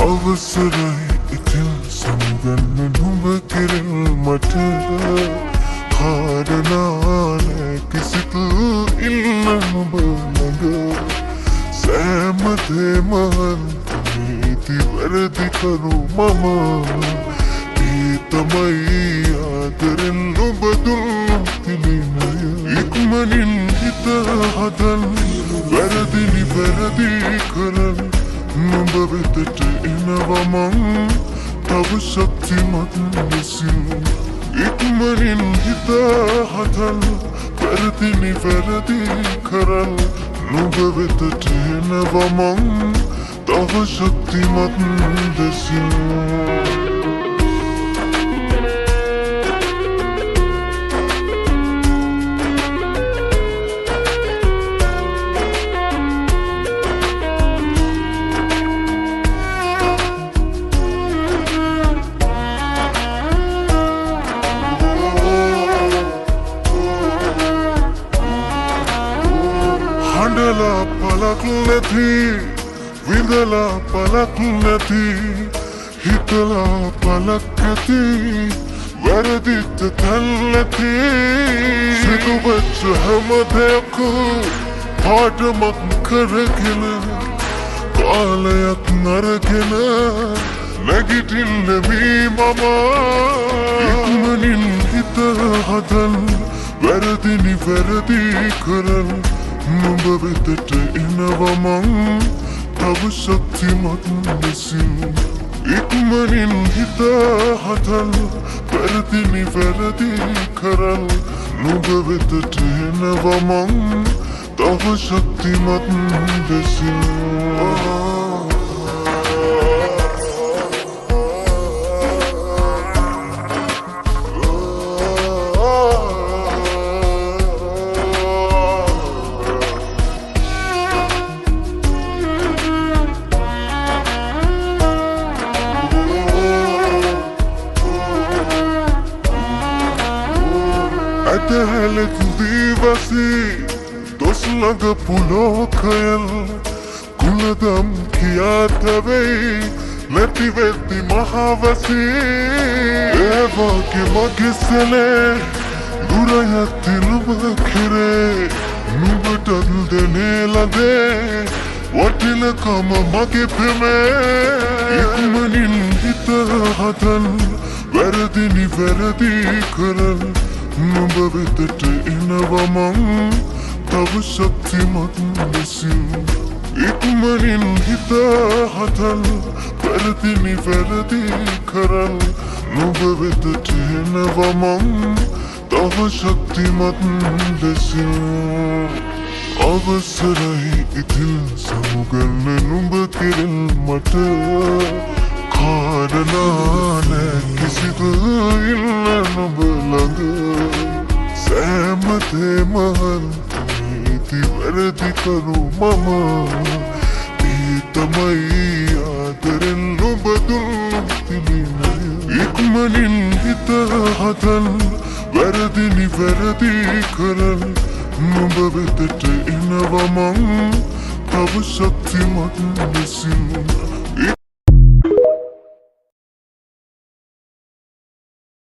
අවසරයි ඉතින් සමුගන්න නුඹ කෙරෙල් මට කාරණාන කිසිතු ඉන්න නුඹ ළඟ සෑමදේමන් නීති වැරදි කරු මම ඒ තමයි ආදරෙන් නුඹ දුන් තිලිනය ඉක්මනින් හිත හදන් වැරදි නිවැරදි කරන් නුඹ වෙතට එනවා මං තව ශක්තිමත් ලෙසින් ඉක්මනින් හිත හදන් වැරදි නිවැරදි කරන් නුඹ වෙතට එනවා මං තව ශක්තිමත් ලෙසින් හඬලා පලක් නැති විඳලා පලක් නැති හිතලා පලක් ඇති වැරදිත් තැන් නැති සිදුවෙච්ච හැම දෙයක් පාඩමක් කරගෙන කාලයක් නරගෙන නැගිටින්න මී මම ඉක්මනින් හිත හදන් වැරදි නිවැරදි කරන් නුඹ වෙතට එනවා මං තව ශක්තිමත් ලෙසින් ඉක්මනින් හිත හදන් වැරදි නිවැරදි කරන් නුඹ වෙතට එනවා මං තව ශක්තිමත් ලෙසින් ඇතහැලෙක් දීවසි දොස් ළඟ පුලෝකයල් කුලදම් කියාතවෙයි නැතිවෙද්දි මහවසි ඒවාගේ මගේ සැලේ දුරයත්ති නුඹ කෙරේ නුඹටත් දෙනේ ලදේ වටිනකම මගේ පෙමේ ඉක්මනින් හිත හදන් වැරදි නිවැරදි කරන් නුඹ වෙතට එනවා මං තව ශක්තිමත් ලෙසින් ඉක්මනින් හිත හදන් වැරදි නිවැරදි කරන් නුඹ වෙතට එනවා මං තව ශක්තිමත් ලෙසින් අවසරයි ඉතින් සමුගන්න නුඹ කෙරෙල් මට කාරණා නෑ කිසිදු ඉන්න නුඹ ළඟ සෑමදේමන් නීති වැරදි කරු මම ඒ තමයි ආදරෙන් නුඹ දුන් තිලිනය ඉක්මනින් හිත හදන් වැරදි නිවැරදි කරන් නුඹ වෙතට එනවා මං තව ශක්තිමත් ලෙසින්